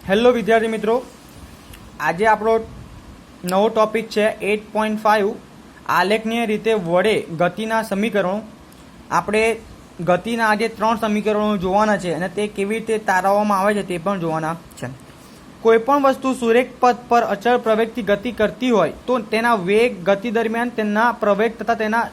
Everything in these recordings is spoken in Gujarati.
હેલો વિદ્યાર્થી મિત્રો, આજે આપણો નવો ટોપિક છે 8.5 આલેખનીય રીતે વડે ગતિના સમીકરણો. આપણે ગતિના આજે 3 સમીકરણો જોવાના છે અને તે કેવી રીતે તારવવામાં આવે છે તે પણ જોવાના છે. કોઈપણ વસ્તુ સુરેખ પથ પર અચળ પ્રવેગથી ગતિ કરતી હોય તો તેના વેગ ગતિ દરમિયાન તેના પ્રવેગ તથા તેના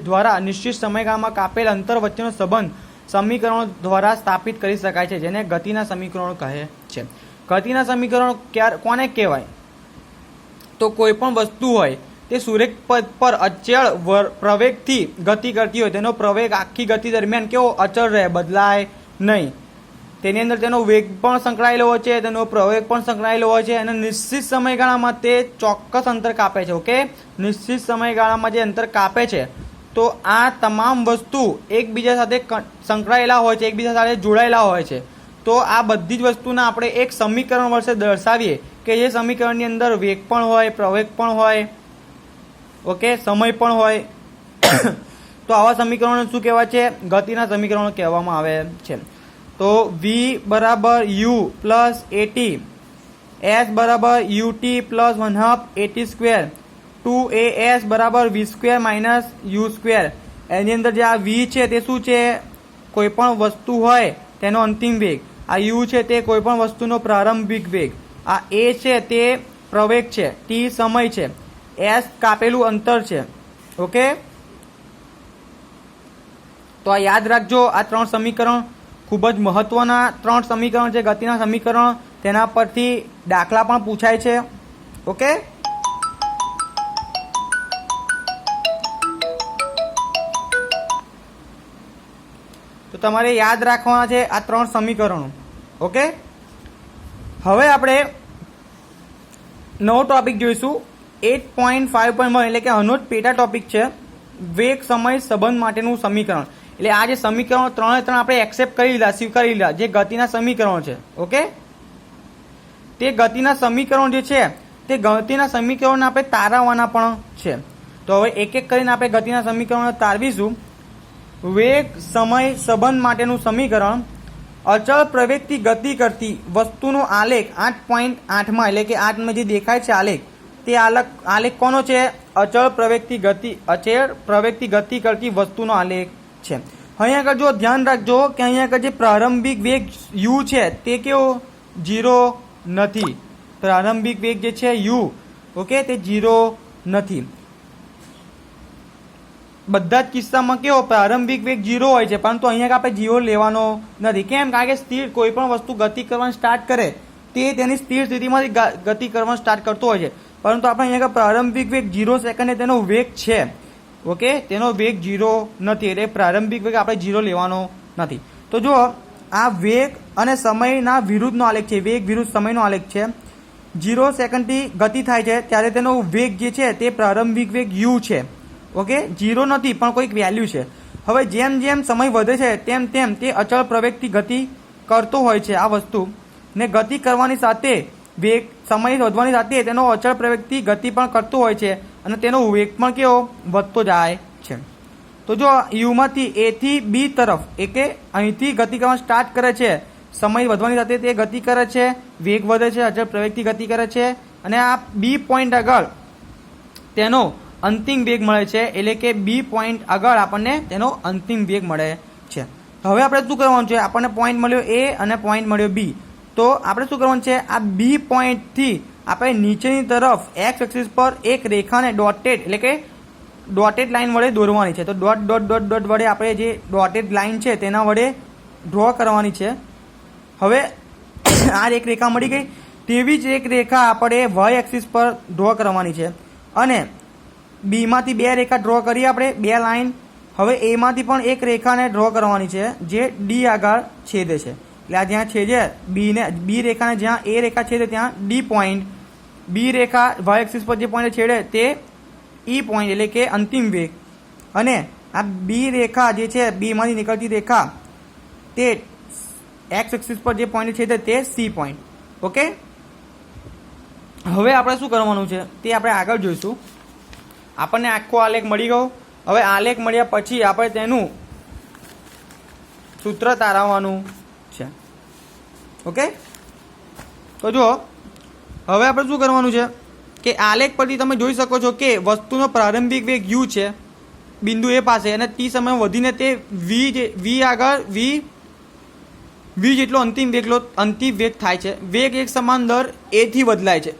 દ્વારા નિશ્ચિત સમયગાળામાં કાપેલ અંતર વચ્ચેનો સંબંધ સમીકરણો દ્વારા સ્થાપિત કરી શકાય છે, જેને ગતિના સમીકરણો કહે છે. ગતિના સમીકરણો કોને કહેવાય? તો કોઈ પણ વસ્તુ હોય તે સુરેખ પથ પર અચળ પ્રવેગથી ગતિ કરતી હોય, તેનો પ્રવેગ આખી ગતિ દરમિયાન કેવો અચળ રહે, બદલાય નહીં. તેની અંદર તેનો વેગ પણ સંકળાયેલો હોય છે, તેનો પ્રવેગ પણ સંકળાયેલો હોય છે અને નિશ્ચિત સમયગાળામાં તે ચોક્કસ અંતર કાપે છે. ઓકે, નિશ્ચિત સમયગાળામાં જે અંતર કાપે છે, તો આ તમામ વસ્તુ એકબીજા સાથે સંકળાયેલા હોય છે, એકબીજા સાથે જોડાયેલા હોય છે. તો આ બધી જ વસ્તુના આપણે એક સમીકરણ વડે દર્શાવીએ કે જે સમીકરણની અંદર વેગ પણ હોય, પ્રવેગ પણ હોય, ઓકે, સમય પણ હોય. તો આવા સમીકરણો શું કહેવાય છે? ગતિના સમીકરણો કહેવામાં આવે છે. તો v બરાબર u પ્લસ એટી, s બરાબર ut plus 1/2 A T square, 2as બરાબર v square minus u square. એની અંદર જે આ v છે તે શું છે? કોઈ પણ વસ્તુ હોય તેનો અંતિમ વેગ. આ u છે તે કોઈ પણ વસ્તુનો પ્રારંભિક વેગ. આ a છે તે પ્રવેગ છે, t સમય છે, s કાપેલું અંતર છે. ઓકે, તો આ યાદ રાખજો. આ 3 સમીકરણ ખૂબ જ મહત્વના 3 સમીકરણ છે, ગતિના સમીકરણ. તેના પરથી દાખલા પણ પૂછાય છે. ઓકે, તો તમારે યાદ રાખવાના છે આ 3 સમીકરણો. ઓકે, હવે આપણે નવો ટોપિક જોઈશું 8.5.1, એટલે કે આનો જ પેટા ટોપિક છે વેગ સમય સંબંધ માટેનું સમીકરણ. એટલે આ જે સમીકરણો 3 આપણે એક્સેપ્ટ કરી લીધા, સ્વીકારી લીધા, જે ગતિના સમીકરણો છે. ઓકે, તે ગતિના સમીકરણો જે છે તે ગતિના સમીકરણોને આપણે તારવવાના પણ છે. તો હવે એક એક કરીને આપણે ગતિના સમીકરણો તારવીશું. વેગ સમય સંબંધ માટેનું સમીકરણ: અચળ પ્રવેગથી ગતિ કરતી વસ્તુનો આલેખ 8.8માં, એટલે કે 8માં જે દેખાય છે આલેખ, તે આલેખ કોનો છે? અચળ પ્રવેગથી ગતિ કરતી વસ્તુનો આલેખ છે. અહીંયા આગળ જો ધ્યાન રાખજો કે અહીંયા આગળ જે પ્રારંભિક વેગ u છે તે કેવો? 0 નથી. પ્રારંભિક વેગ જે છે u, ઓકે, તે 0 નથી. બધા જ કિસ્સામાં કેવો પ્રારંભિક વેગ 0 હોય છે, પરંતુ અહીંયા આપણે 0 લેવાનો નથી. કેમ? કારણ કે સ્થિર કોઈ પણ વસ્તુ ગતિ કરવાનું સ્ટાર્ટ કરે તે તેની સ્થિર સ્થિતિમાંથી ગતિ કરવાનું સ્ટાર્ટ કરતો હોય છે, પરંતુ આપણે અહીંયા પ્રારંભિક વેગ 0 સેકન્ડે તેનો વેગ છે. ઓકે, તેનો વેગ 0 નથી, એટલે પ્રારંભિક વેગ આપણે 0 લેવાનો નથી. તો જો આ વેગ અને સમયના વિરુદ્ધનો આલેખ છે, વેગ વિરુદ્ધ સમયનો આલેખ છે. 0 સેકન્ડથી ગતિ થાય છે ત્યારે તેનો વેગ જે છે તે પ્રારંભિક વેગ u છે. ઓકે, 0 નથી પણ કોઈક વેલ્યુ છે. હવે જેમ જેમ સમય વધે છે તેમ તેમ તે અચળ પ્રવેગથી ગતિ કરતો હોય છે આ વસ્તુ, ને ગતિ કરવાની સાથે વેગ સમય વધવાની સાથે તેનો અચળ પ્રવેગથી ગતિ પણ કરતો હોય છે અને તેનો વેગ પણ કેવો? વધતો જાય છે. તો જો યુમાંથી a થી b તરફ, એટલે અહીંથી ગતિ કરવાનું સ્ટાર્ટ કરે છે, સમય વધવાની સાથે તે ગતિ કરે છે, વેગ વધે છે, અચળ પ્રવેગથી ગતિ કરે છે, અને આ b પોઈન્ટ આગળ તેનો અંતિમ વેગ મળે છે. એટલે કે બી પોઈન્ટ આગળ આપણને તેનો અંતિમ વેગ મળે છે. હવે આપણે શું કરવાનું છે? આપણને પોઈન્ટ મળ્યો એ અને પોઈન્ટ મળ્યો બી. તો આપણે શું કરવાનું છે? આ બી પોઈન્ટથી આપણે નીચેની તરફ એક્સ એક્સિસ પર એક રેખાને ડોટેડ, એટલે કે ડોટેડ લાઈન વડે દોરવાની છે. તો ડોટ ડોટ ડોટ ડોટ વડે આપણે જે ડોટેડ લાઈન છે તેના વડે ડ્રો કરવાની છે. હવે આ એક રેખા મળી ગઈ. તેવી જ એક રેખા આપણે વાય એક્સિસ પર ડ્રો કરવાની છે અને બીમાંથી 2 રેખા ડ્રો કરી આપણે, 2 લાઈન. હવે એમાંથી પણ એક રેખાને ડ્રો કરવાની છે જે ડી આગળ છેદે છે. એટલે આ જ્યાં છેદે બી રેખાને, જ્યાં એ રેખા છેદે ત્યાં ડી પોઈન્ટ, બી રેખા વાય એક્સિસ પર જે પોઈન્ટ છેડે તે ઈ પોઈન્ટ, એટલે કે અંતિમ વેગ, અને આ બી રેખા જે છે બીમાંથી નીકળતી રેખા તે એક્સ એક્સિસ પર જે પોઈન્ટ છેદે તે સી પોઈન્ટ. ઓકે, હવે આપણે શું કરવાનું છે તે આપણે આગળ જોઈશું. આપણને આખો આલેખ મળી ગયો. હવે આલેખ મળ્યા પછી આપણે તેનું સૂત્ર તારવવાનું છે. ઓકે, તો જો હવે આપણે શું કરવાનું છે કે આલેખ પરથી તમે જોઈ શકો છો કે વસ્તુનો પ્રારંભિક વેગ u છે બિંદુ એ પાસે, અને t સમય વધીને તે v આગળ v જેટલો અંતિમ વેગ થાય છે. વેગ એક સમાન દર a થી બદલાય છે.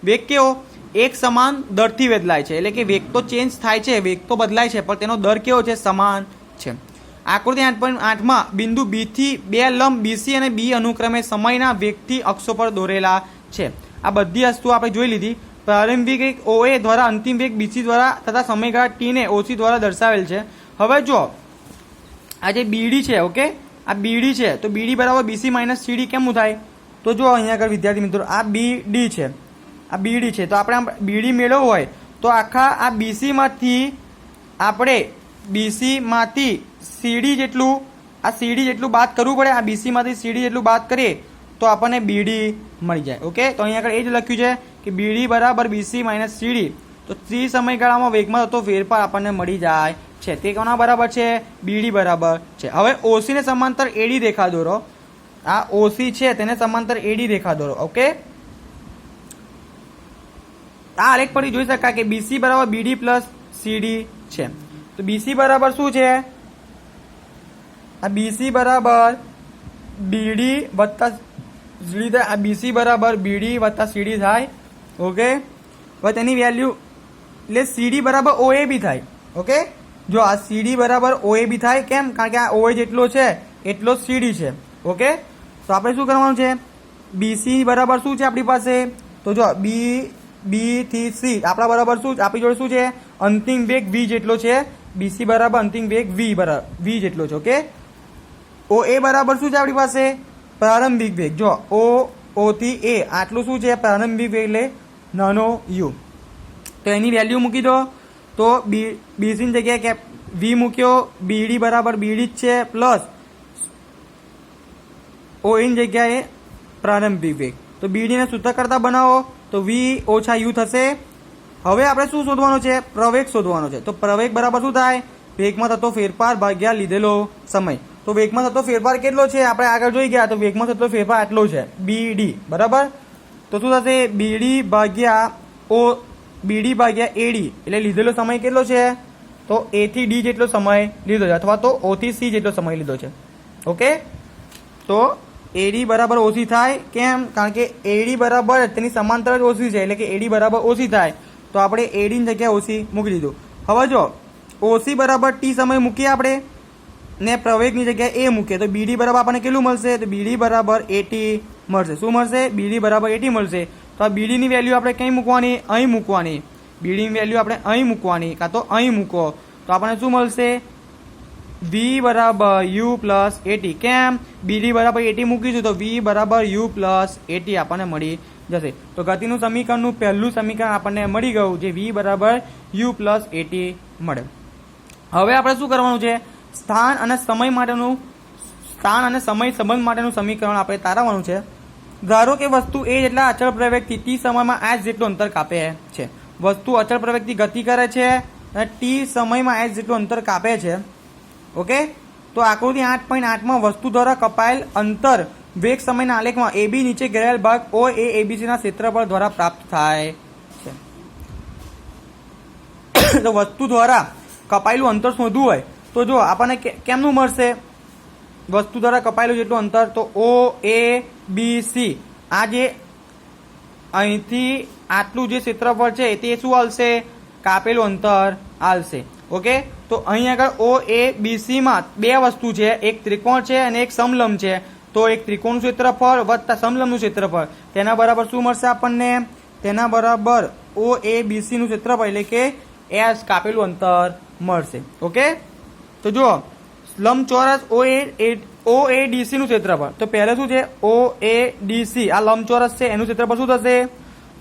વેગ કેવો એક સમાન દરથી બદલાય છે, એટલે કે વેગ તો ચેન્જ થાય છે, વેગ તો બદલાય છે, પણ તેનો દર કેવો છે? સમાન છે. આકૃતિ 8.8માં બિંદુ બી થી બે લંબ બીસી અને બી અનુક્રમે સમયના વેગથી અક્ષો પર દોરેલા છે. આ બધી વસ્તુ આપણે જોઈ લીધી. પ્રારંભિક વેગ OA દ્વારા અંતિમ વેગ BC દ્વારા તથા સમયગાળા T ને OC દ્વારા દર્શાવેલ છે. હવે જો આ જે BD છે, ઓકે, આ BD છે, તો BD બરાબર BC માઇનસ CD કેમ થાય? તો જો અહીંયા આગળ વિદ્યાર્થી મિત્રો આ BD છે, આ BD છે, તો આપણે BD મેળવવું હોય તો આખા આ BC માંથી CD જેટલું બાદ કરવું પડે. આ BC માંથી CD જેટલું બાદ કરીએ તો આપણને BD મળી જાય. ઓકે, તો અહીંયા આગળ એ જ લખ્યું છે કે BD બરાબર BC માઇનસ CD. તો t સમયગાળામાં વેગમાં થતો ફેરફાર આપણને મળી જાય છે. તે કોના બરાબર છે? BD બરાબર છે. હવે OC ને સમાંતર AD રેખા દોરો. આ OC છે તેને સમાંતર AD રેખા દોરો. ઓકે, આ આલેખ પરથી જોઈ શકાય કે BC બરાબર BD પ્લસ CD છે. તો BC બરાબર શું છે? આ BC બરાબર BD વત્તા CD થાય. આ BC બરાબર BD વત્તા CD થાય. ઓકે, હવે તેની વેલ્યુ એટલે CD બરાબર OA બી થાય. ઓકે, જો આ CD બરાબર OA બી થાય. કેમ? કારણ કે આ OA જેટલો છે એટલો CD છે. ઓકે, તો આપણે શું કરવાનું છે? BC બરાબર શું છે આપણી પાસે? તો જો B થી C આપણા બરાબર શું? આપણી જોડે શું છે? અંતિમ વેગ v જેટલો છે. BC બરાબર અંતિમ વેગ v જેટલો છે. ઓકે, OA બરાબર શું છે આપણી પાસે? પ્રારંભિક વેગ. જો O થી A આટલું શું છે? પ્રારંભિક વેગ એટલે નાનો u. તો એની વેલ્યુ મૂકી દો. તો BC ની જગ્યાએ v મૂક્યો, BD બરાબર BD જ છે પ્લસ OA ની જગ્યાએ પ્રારંભિક વેગ. તો BD ને સૂત્ર કરતા બનાવો તો v ઓછા u થશે. હવે આપણે શું શોધવાનું છે? પ્રવેગ શોધવાનો છે. તો પ્રવેગ બરાબર શું થાય? વેગમાં થતો ફેરફાર ભાગ્યા લીધેલો સમય. તો વેગમાં થતો ફેરફાર કેટલો છે? આપણે આગળ જોઈ ગયા. તો વેગમાં થતો ફેરફાર આટલો છે BD બરાબર. તો શું થશે? BD ભાગ્યા AD એટલે લીધેલો સમય કેટલો છે? તો A થી D જેટલો સમય લીધો છે, અથવા તો O થી C જેટલો સમય લીધો છે. ઓકે, તો AD બરાબર OC થાય. કેમ? કારણ કે AD બરાબર તેની સમાંતર જ OC છે, એટલે કે AD બરાબર OC થાય. તો આપણે AD ની જગ્યાએ OC મૂકી દીધું. હવે જો OC બરાબર T સમય મૂકીએ આપણે ને પ્રવેગની જગ્યાએ A મૂકીએ તો BD બરાબર આપણને કેટલું મળશે? તો BD બરાબર 80 મળશે. શું મળશે? BD બરાબર 80 મળશે. તો આ BD ની વેલ્યુ આપણે કઈ મૂકવાની? અહીં મૂકવાની. BD ની વેલ્યુ આપણે અહીં મૂકવાની, કાં તો અહીં મૂકો તો આપણને શું મળશે? V બરાબર U પ્લસ 80. કેમ? BD બરાબર 80 મૂકીશું તો V બરાબર U પ્લસ 80 આપણને મળી જશે. તો ગતિનું સમીકરણનું પહેલું સમીકરણ આપણને મળી ગયું, જે V બરાબર U પ્લસ 80 મળે. હવે આપણે શું કરવાનું છે? સ્થાન અને સમય સંબંધ માટેનું સમીકરણ આપણે તારવવાનું છે. ધારો કે વસ્તુ A જેટલા અચળ પ્રવેગથી T સમયમાં h જેટલું અંતર કાપે છે. વસ્તુ અચળ પ્રવેગથી ગતિ કરે છે અને T સમયમાં h જેટલું અંતર કાપે છે. ઓકે, તો આકૃતિ 8.8માં વસ્તુ દ્વારા કપાયેલ અંતર વેગ સમયના આલેખમાં AB નીચે ઘેરાયેલ ભાગ OA ABC ના ક્ષેત્રફળ દ્વારા પ્રાપ્ત થાય છે. તો વસ્તુ દ્વારા કપાયેલું અંતર શોધવું હોય તો જો આપણને કેમનું મળશે? વસ્તુ દ્વારા કપાયેલું જેટલું અંતર તો OABC, આ જે અહીંથી આટલું જે ક્ષેત્રફળ છે તે શું આવશે? કાપેલું અંતર આવશે. ઓકે, તો અહીં આગળ OABC માં બે વસ્તુ છે, એક ત્રિકોણ છે અને એક સમલંબ છે. તો એક ત્રિકોણનું ક્ષેત્રફળ વત્તા સમલંબનું ક્ષેત્રફળ, તેના બરાબર શું મળશે આપણને? તેના બરાબર OABC નું ક્ષેત્રફળ એટલે કે S કાપેલું અંતર મળશે. ઓકે, તો જુઓ લંબચોરસ OADC નું ક્ષેત્રફળ. તો પહેલા શું છે? OADC આ લંબચોરસ છે, એનું ક્ષેત્રફળ શું થશે?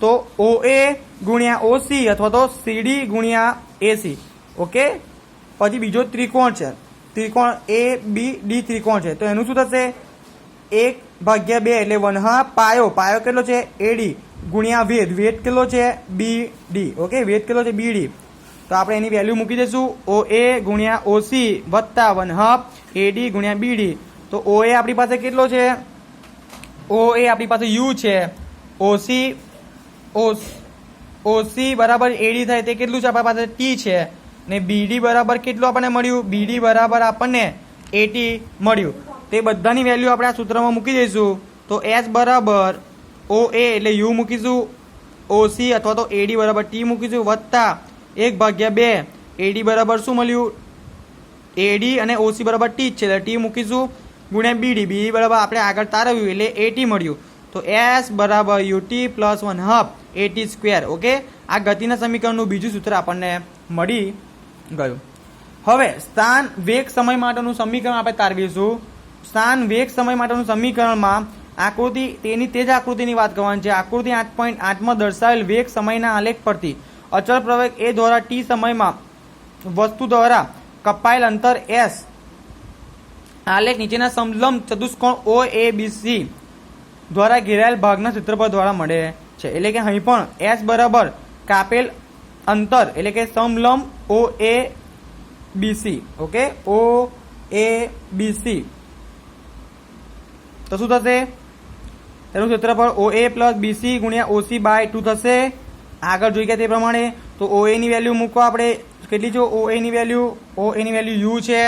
તો OA ગુણ્યા OC અથવા તો CD ગુણ્યા AC. ઓકે, પછી બીજો ત્રિકોણ છે, ત્રિકોણ ABD ત્રિકોણ છે, તો એનું શું થશે? 1/2 એટલે 1/2 પાયો કેટલો છે? AD ગુણ્યા વેધ કેટલો છે? BD. ઓકે, વેધ કેટલો છે? BD. તો આપણે એની વેલ્યુ મૂકી દઈશું OA ગુણ્યા OC વત્તા 1/2 AD ગુણ્યા BD. તો OA આપણી પાસે કેટલો છે? ઓ એ આપણી પાસે યુ છે, ઓસી બરાબર એડી થાય તે કેટલું છે આપણા પાસે ટી છે, ને બીડી બરાબર કેટલું આપણને મળ્યું, બીડી બરાબર આપણને 80 મળ્યું. તે બધાની વેલ્યુ આપણે આ સૂત્રમાં મૂકી દઈશું. તો એસ બરાબર ઓ એ એટલે યુ મૂકીશું, ઓસી અથવા તો એડી બરાબર ટી મૂકીશું, વત્તા 1/2 એડી બરાબર શું મળ્યું, એડી અને ઓસી બરાબર ટી જ છે એટલે ટી મૂકીશું, ગુણ્યા બીડી, બીડી બરાબર આપણે આગળ તારવ્યું એટલે 80 મળ્યું. તો એસ બરાબર યુટી પ્લસ 1/2 80 સ્ક્વેર. ઓકે, આ ગતિના સમીકરણનું બીજું સૂત્ર આપણને મળી ગયું. હવે સ્થાન વેગ સમય માટેનું સમીકરણ આપણે તારવીશું. સ્થાન વેગ સમય માટેનું સમીકરણમાં આકૃતિ તેની તે જ આકૃતિની વાત કરવાની છે. આકૃતિ 8.8માં દર્શાવેલ વેગ સમયના આલેખ પરથી અચળ પ્રવેગ એ દ્વારા ટી સમયમાં વસ્તુ દ્વારા કપાયેલ અંતર એસ આલેખ નીચેના સમલંબ ચતુષ્કોણ ઓ એ બી સી દ્વારા ઘેરાયેલ ભાગના ક્ષેત્રફળ દ્વારા મળે છે. એટલે કે અહીં પણ એસ બરાબર કાપેલ અંતર એટલે કે સમલંબ ઓ એ બી સી. ઓકે, ઓ એ બી સી તો શું થશે, તેનું ક્ષેત્રફળ ઓ એ પ્લસ બીસી ગુણ્યા ઓસી બાય 2 થશે. આગળ જોઈ ગયા તે પ્રમાણે તો ઓ એ ની વેલ્યુ મૂકો આપણે કેટલી છે, ઓ એ ની વેલ્યુ યુ છે,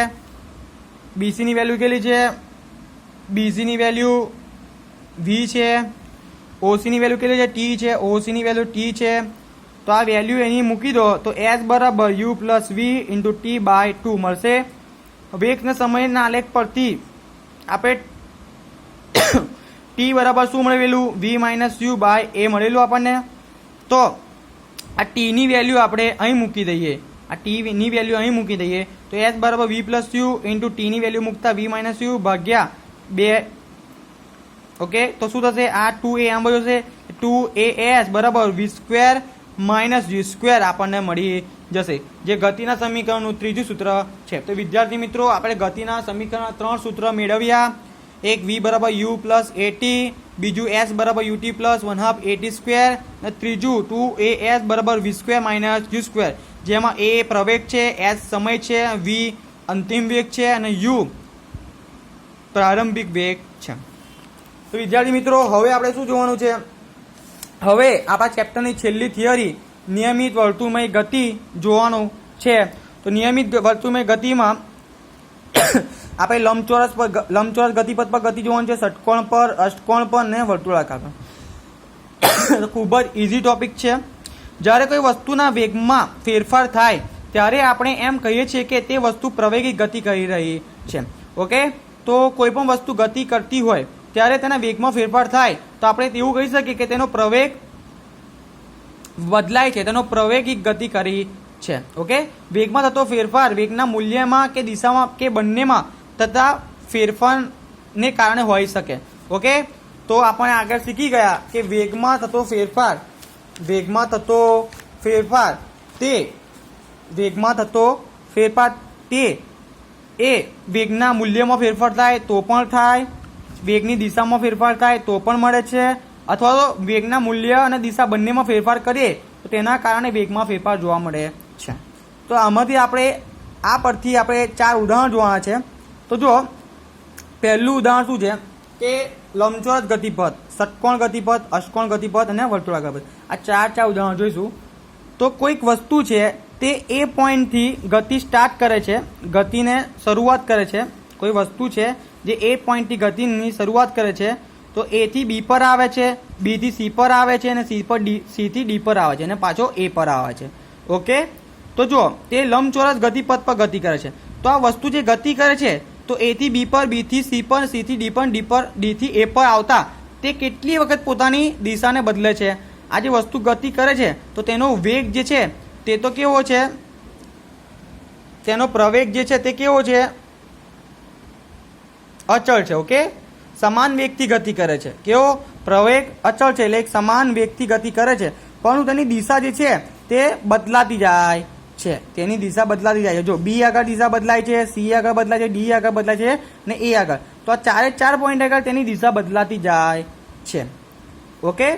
બીસી ની વેલ્યુ કેટલી છે, બીસી ની વેલ્યુ વી છે, ઓસી ની વેલ્યુ કેટલી છે, ટી છે, ઓસી ની વેલ્યુ ટી છે. તો આ વેલ્યુ એની મૂકી દો તો એસ બરાબર U plus V into T by 2 મળશે. વેગના સમયના આલેખ પરથી આપણે ટી બરાબર શું મળેલું, વી માઇનસ યુ બાય એ મળેલું આપણને. તો આ ટીની વેલ્યુ આપણે અહીં મૂકી દઈએ, આ ટીની વેલ્યુ અહીં મૂકી દઈએ તો એસ બરાબર વી પ્લસ યુ ઇન્ટુ ટીની વેલ્યુ મૂકતા વી માઇનસ યુ ભાગ્યા 2. ઓકે, તો શું થશે, આ 2a આમ બધું છે, 2as બરાબર વી સ્ક્વેર માઇનસ યુ સ્ક્વેર આપણને મળી જશે, જે ગતિના સમીકરણનું ત્રીજું સૂત્ર છે. તો વિદ્યાર્થી મિત્રો, આપણે ગતિના સમીકરણના 3 સૂત્ર મેળવ્યા. એક v બરાબર u પ્લસ 80, બીજું s બરાબર ut પ્લસ 1/2 80 સ્ક્વેર, અને ત્રીજું 2as બરાબર v square minus u square, જેમાં a પ્રવેગ છે, s સમય છે, v અંતિમ વેગ છે અને u પ્રારંભિક વેગ છે. તો વિદ્યાર્થી મિત્રો, હવે આપણે શું જોવાનું છે, હવે આપણા ચેપ્ટરની છેલ્લી થિયરી નિયમિત વર્તુળમય ગતિ જોવાનું છે. તો નિયમિત વર્તુળમય ગતિમાં આપણે લંબચોરસ ગતિપથ પર ગતિ જોવાનું છે, ષટકોણ પર, અષ્ટકોણ પર ને વર્તુળાકાર પર. ખૂબ જ ઇઝી ટોપિક છે. જ્યારે કોઈ વસ્તુના વેગમાં ફેરફાર થાય ત્યારે આપણે એમ કહીએ છીએ કે તે વસ્તુ પ્રવેગી ગતિ કરી રહી છે. ઓકે, તો કોઈ પણ વસ્તુ ગતિ કરતી હોય ત્યારે તેના વેગમાં ફેરફાર થાય તો આપણે એવું કહી શકીએ કે તેનો પ્રવેગ બદલાય છે, તેનો પ્રવેગિક ગતિ કરી છે. ઓકે, વેગમાં થતો ફેરફાર વેગના મૂલ્યમાં કે દિશામાં કે બંનેમાં થતા ફેરફારને કારણે હોઈ શકે. ઓકે, તો આપણે આગળ શીખી ગયા કે વેગમાં થતો ફેરફાર તે એ વેગના મૂલ્યમાં ફેરફાર થાય તો પણ થાય, વેગની દિશામાં ફેરફાર થાય તો પણ મળે છે, અથવા તો વેગના મૂલ્ય અને દિશા બંનેમાં ફેરફાર કરીએ તો તેના કારણે વેગમાં ફેરફાર જોવા મળે છે. તો આમાંથી આપણે આ પરથી આપણે 4 ઉદાહરણ જોવાના છે. તો જો પહેલું ઉદાહરણ શું છે કે લંબચોરસ ગતિપથ, ષટકોણ ગતિપથ, અષ્ટકોણ ગતિપથ અને વર્તુળાકાર ગતિપથ. આ 4 ઉદાહરણ જોઈશું. તો કોઈક વસ્તુ છે તે એ પોઈન્ટથી ગતિ સ્ટાર્ટ કરે છે, ગતિને શરૂઆત કરે છે. કોઈ વસ્તુ છે જે એ પોઈન્ટથી ગતિની શરૂઆત કરે છે, તો એ થી બી પર આવે છે, બી થી સી પર આવે છે અને સી થી ડી પર આવે છે અને પાછો એ પર આવે છે. ઓકે, તો જો તે લંબચોરસ ગતિપથ પર ગતિ કરે છે. તો આ વસ્તુ જે ગતિ કરે છે તો એ થી બી પર, બી થી સી પર, સી થી ડી પર, ડી થી એ પર આવતા તે કેટલી વખત પોતાની દિશાને બદલે છે. આ જે વસ્તુ ગતિ કરે છે તો તેનો વેગ જે છે તે તો કેવો છે, તેનો પ્રવેગ જે છે તે કેવો છે, અચળ છે. ઓકે, સમાન વેગથી ગતિ કરે છે. કેવો પ્રવેગ અચળ છે, એટલે એક સમાન વેગથી ગતિ કરે છે, પરંતુ તેની દિશા જે છે તે બદલાતી જાય છે, તેની દિશા બદલાતી જાય છે. જો બી આગળ દિશા બદલાય છે, સી આગળ બદલાય છે, ડી આગળ બદલાય છે અને એ આગળ. તો આ 4 પોઈન્ટ આગળ તેની દિશા બદલાતી જાય છે. ઓકે,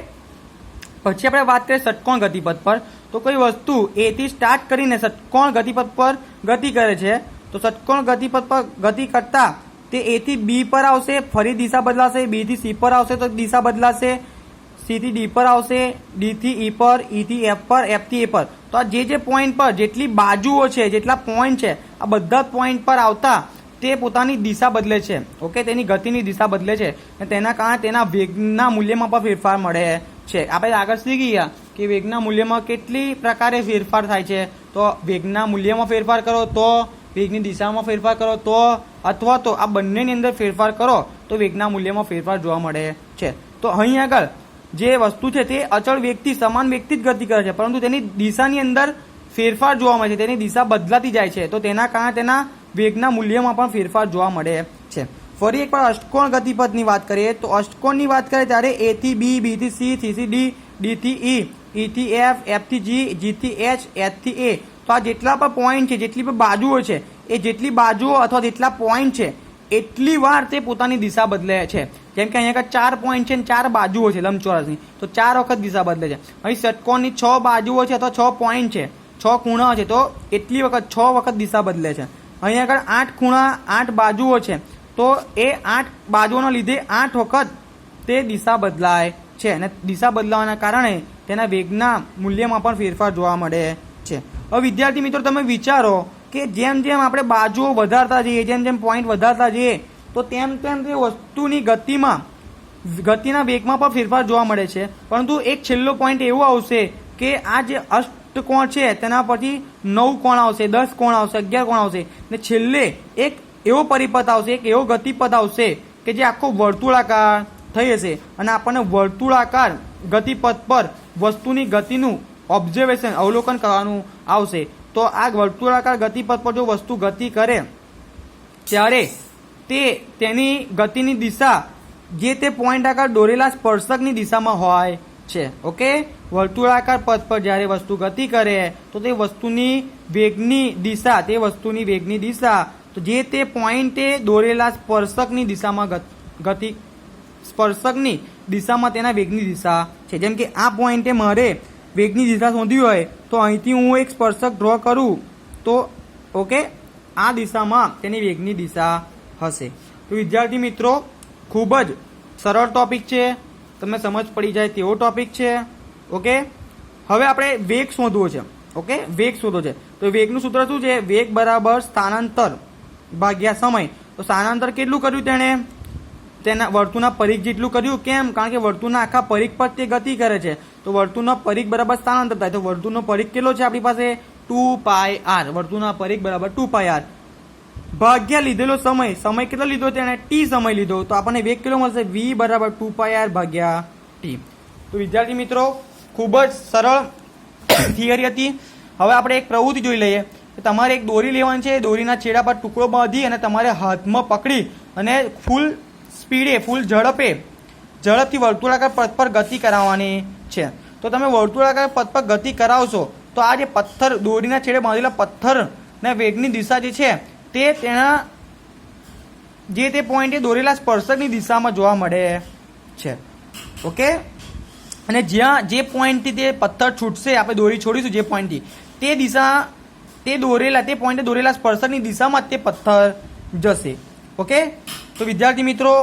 પછી આપણે વાત કરીએ ષટકોણ ગતિપથ પર. તો કોઈ વસ્તુ એ થી સ્ટાર્ટ કરીને ષટકોણ ગતિપથ પર ગતિ કરે છે. તો ષટકોણ ગતિપથ પર ગતિ કરતા તે એ થી બી પર આવશે, ફરી દિશા બદલાશે, બી થી સી પર આવશે તો દિશા બદલાશે, સી થી ડી પર આવશે, ડી થી ઈ પર, ઈ થી એફ પર, એફ થી એ પર. તો આ જે પોઈન્ટ પર જેટલી બાજુઓ છે, જેટલા પોઈન્ટ છે, આ બધા પોઈન્ટ પર આવતા તે પોતાની દિશા બદલે છે. ઓકે, તેની ગતિની દિશા બદલે છે અને તેના કારણે તેના વેગના મૂલ્યમાં પણ ફેરફાર મળે છે. આપણે આગળ શીખી ગયા કે વેગના મૂલ્યમાં કેટલી પ્રકારે ફેરફાર થાય છે. તો વેગના મૂલ્યમાં ફેરફાર કરો તો, વેગની દિશામાં ફેરફાર કરો તો, અથવા તો આ બંનેની અંદર ફેરફાર કરો તો વેગના મૂલ્યમાં ફેરફાર જોવા મળે છે. તો અહીં આગળ જે વસ્તુ છે તે અચળ વેગથી સમાન વેગથી જ ગતિ કરે છે, પરંતુ તેની દિશાની અંદર ફેરફાર જોવા મળે છે, તેની દિશા બદલાતી જાય છે. તો તેના કારણે તેના વેગના મૂલ્યમાં પણ ફેરફાર જોવા મળે છે. ફરી એકવાર અષ્ટકોણ ગતિપથની વાત કરીએ તો અષ્ટકોણની વાત કરીએ ત્યારે એ થી બી, બી થી સી, સી થી ડી, ડી થી ઈ, ઈ થી એફ, એફ થી જી, જી થી એચ, એચ થી એ. તો આ જેટલા પણ પોઈન્ટ છે, જેટલી પણ બાજુઓ છે, એ જેટલી બાજુઓ અથવા જેટલા પોઈન્ટ છે એટલી વાર તે પોતાની દિશા બદલે છે. જેમ કે અહીંયા 4 પોઈન્ટ છે અને 4 બાજુઓ છે લંબચોરસની, તો 4 વખત દિશા બદલે છે. અહીં ષટકોણની 6 બાજુઓ છે અથવા 6 પોઈન્ટ છે, 6 ખૂણા છે, તો એટલી વખત 6 વખત દિશા બદલે છે. અહીં આગળ 8 ખૂણા, 8 બાજુઓ છે, તો એ 8 બાજુઓના લીધે 8 વખત તે દિશા બદલાય છે અને દિશા બદલાવાના કારણે તેના વેગના મૂલ્યમાં પણ ફેરફાર જોવા મળે છે. હવે વિદ્યાર્થી મિત્રો તમે વિચારો કે જેમ જેમ આપણે બાજુઓ વધારતા જઈએ, જેમ જેમ પોઈન્ટ વધારતા જઈએ, તો તેમ તેમ તે વસ્તુની ગતિના વેગમાં પણ ફેરફાર જોવા મળે છે. પરંતુ એક છેલ્લો પોઈન્ટ એવો આવશે કે આ જે અષ્ટકોણ છે તેના પછી 9 કોણ આવશે, 10 કોણ આવશે, 11 કોણ આવશે ને છેલ્લે એક એવો પરિપથ આવશે, એક એવો ગતિપથ આવશે કે જે આખો વર્તુળાકાર થઈ હશે અને આપણને વર્તુળાકાર ગતિપથ પર વસ્તુની ગતિનું ઓબ્ઝર્વેશન, અવલોકન કરવાનું આવશે. તો આ વર્તુળાકાર ગતિપથ પર જો વસ્તુ ગતિ કરે ત્યારે તેની ગતિની દિશા જે તે પોઈન્ટ આગળ દોરેલા સ્પર્શકની દિશામાં હોય છે. ઓકે, વર્તુળાકાર પથ પર જ્યારે વસ્તુ ગતિ કરે તો તે વસ્તુની વેગની દિશા તો જે તે પોઈન્ટે દોરેલા સ્પર્શકની દિશામાં સ્પર્શકની દિશામાં તેના વેગની દિશા છે. જેમ કે આ પોઈન્ટે મારે વેગની દિશા શોધવી હોય તો અહીંથી હું એક સ્પર્શક ડ્રો કરું તો ઓકે, આ દિશામાં તેની વેગની દિશા હશે. તો વિદ્યાર્થી મિત્રો ખૂબ જ સરળ ટોપિક છે, તમને સમજ પડી જાય તેવો ટોપિક છે. ઓકે, હવે આપણે વેગ શોધવો છે. ઓકે, વેગ શોધવો છે તો વેગનું સૂત્ર શું છે? વેગ બરાબર સ્થાનાંતર ભાગ્યા સમય. તો સ્થાનાંતર કેટલું કર્યું તેના વર્તુળના પરિઘ જેટલું કર્યું. કેમ? કારણ કે વર્તુળના આખા પરિઘ પર તે ગતિ કરે છે, તો વર્તુળનો પરિઘ બરાબર સ્થાનાંતર થાય. તો વર્તુળનો પરિઘ કેટલો છે આપણી પાસે? 2πr. વર્તુળના પરિઘ બરાબર 2πr ભાગ્યા લીધેલો સમય કેટલો લીધો તેણે? t સમય લીધો. તો આપણને વેગ કેટલો મળશે? v બરાબર 2πr ભાગ્યા t. તો વિદ્યાર્થી મિત્રો ખૂબ જ સરળ થિયરી હતી. હવે આપણે એક પ્રવૃત્તિ જોઈ લઈએ. તમારે એક દોરી લેવાની છે, દોરીના છેડા પર ટુકડો બાંધી અને તમારે હાથમાં પકડી અને ફૂલ સ્પીડે, ફૂલ ઝડપથી વર્તુળાકાર પથ પર ગતિ કરાવવાની છે. તો તમે વર્તુળાકાર પથ પર ગતિ કરાવશો તો આ જે પથ્થર, દોરીના છેડે બાંધેલા પથ્થરના વેગની દિશા જે છે તે તેના જે તે પોઈન્ટે દોરેલા સ્પર્શકની દિશામાં જોવા મળે છે. ઓકે, અને જ્યાં જે પોઈન્ટથી તે પથ્થર છૂટશે, આપણે દોરી છોડીશું જે પોઈન્ટથી, તે દિશા તે પોઈન્ટે દોરેલા સ્પર્શકની દિશામાં તે પથ્થર જશે. ઓકે, તો વિદ્યાર્થી મિત્રો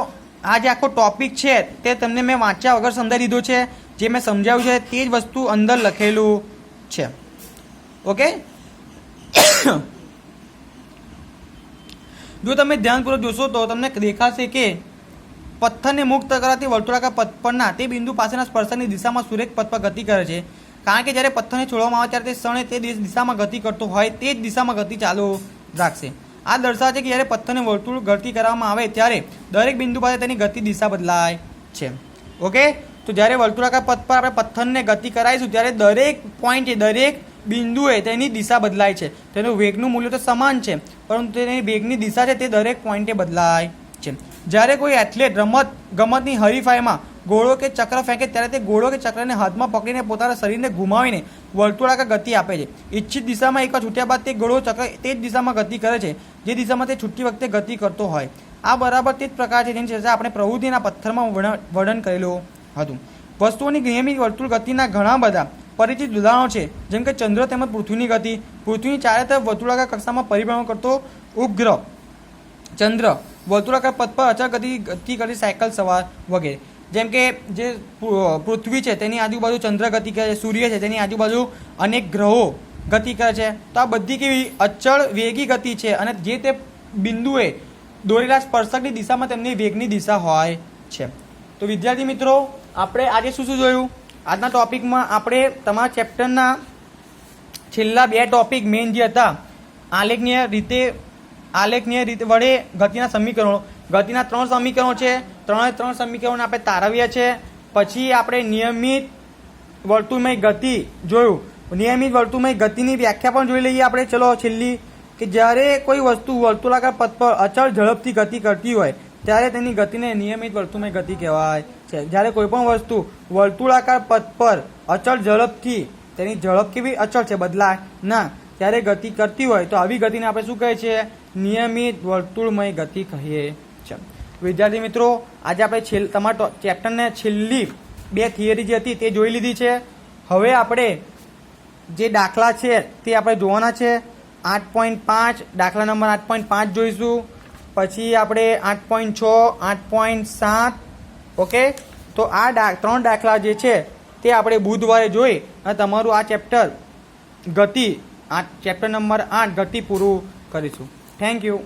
આ જે આખો ટોપિક છે તે તમને મેં વાંચ્યા વગર સમજાવી દીધો છે. જે મેં સમજાવ્યું છે તે જ વસ્તુ અંદર લખેલું છે. ઓકે, જો તમે ધ્યાનપૂર્વક જોશો તો તમને દેખાશે કે પથ્થરને મુક્ત કરવાથી વર્તુળાકાર પથ પરના તે બિંદુ પાસેના સ્પર્શકની દિશામાં સુરેખ પથ પર ગતિ કરે છે. કારણ કે જ્યારે પથ્થરને છોડવામાં આવે ત્યારે તે ક્ષણે તે દિશામાં ગતિ કરતો હોય તે જ દિશામાં ગતિ ચાલુ રાખશે. આ દર્શાવે છે કે જ્યારે પથ્થરને વર્તુળ ગતિ કરવામાં આવે ત્યારે દરેક બિંદુ પાસે તેની ગતિ દિશા બદલાય છે. ઓકે, તો જ્યારે વર્તુળાકાર પથ પર આપણે પથ્થરને ગતિ કરાવીશું ત્યારે દરેક પોઈન્ટે, દરેક બિંદુએ તેની દિશા બદલાય છે. તેનું વેગનું મૂલ્ય તો સમાન છે, પરંતુ તેની વેગની દિશા છે તે દરેક પોઈન્ટે બદલાય છે. જ્યારે કોઈ એથ્લેટ ગમતની હરીફાઈમાં ગોળો કે ચક્ર ફેંકે ત્યારે તે ગોળો કે ચક્રને હાથમાં પકડીને પોતાના શરીરને ઘુમાવીને વર્તુળાકાર ગતિ આપે છે. ઇચ્છિત દિશામાં એકવાર છૂટ્યા બાદ તે ગોળો ચક્ર તે જ દિશામાં ગતિ કરે છે જે દિશામાં તે છૂટતી વખતે ગતિ કરતો હોય. આ બરાબર તે જ પ્રકાર છે જેની ચર્ચા આપણે પ્રવૃત્તિના પથ્થરમાં વર્ણન કરેલું હતું. વસ્તુઓની નિયમિત વર્તુળ ગતિના ઘણા બધા પરિચિત ઉદાહરણો છે, જેમ કે ચંદ્ર તેમજ પૃથ્વીની ગતિ. પૃથ્વીની ચારે તરફ વર્તુળાકાર કક્ષામાં પરિભ્રમણ કરતો ઉપગ્રહ ચંદ્ર વર્તુળાકાર પથ પર અચળ ગતિ કરી સાયકલ સવાર વગેરે. જેમ કે જે પૃથ્વી છે તેની આજુબાજુ ચંદ્ર ગતિ કરે છે, સૂર્ય છે તેની આજુબાજુ અનેક ગ્રહો ગતિ કરે છે. તો આ બધી કેવી અચળ વેગી ગતિ છે અને જે તે બિંદુએ દોરેલા સ્પર્શકની દિશામાં તેમની વેગની દિશા હોય છે. તો વિદ્યાર્થી મિત્રો, આપણે આજે શું શું જોયું? આજના ટોપિકમાં આપણે તમારા ચેપ્ટરના છેલ્લા 2 ટોપિક મેઇન જે હતા, આલેખનીય રીતે વડે ગતિના સમીકરણો, ગતિના 3 સમીકરણો છે. 3 સમીકરણો આપણે તારવ્યા છે. પછી આપણે નિયમિત વર્તુળમય ગતિ જોયું. નિયમિત વર્તુળમય ગતિની વ્યાખ્યા પણ જોઈ લઈએ આપણે. ચલો છેલ્લી, કે જ્યારે કોઈ વસ્તુ વર્તુળાકાર પથ પર અચળ ઝડપથી ગતિ કરતી હોય ત્યારે તેની ગતિને નિયમિત વર્તુળમય ગતિ કહેવાય છે. જ્યારે કોઈ પણ વસ્તુ વર્તુળાકાર પથ પર અચળ ઝડપથી, તેની ઝડપ કેવી અચળ છે, બદલાય ના, ત્યારે ગતિ કરતી હોય તો આવી ગતિને આપણે શું કહીએ છીએ? નિયમિત વર્તુળમય ગતિ કહીએ છીએ. વિદ્યાર્થી મિત્રો, આજે આપણે તમારા ચેપ્ટરને છેલ્લી 2 થિયરી જે હતી તે જોઈ લીધી છે. હવે આપણે જે દાખલા છે તે આપણે જોવાના છે. 8.5 દાખલા નંબર 8.5 જોઈશું. પછી આપણે 8.6, 8.7. ઓકે, તો આ 3 દાખલા જે છે તે આપણે બુધવારે જોઈ અને તમારું આ ચેપ્ટર નંબર 8 ગતિ પૂરું કરીશું. Thank you.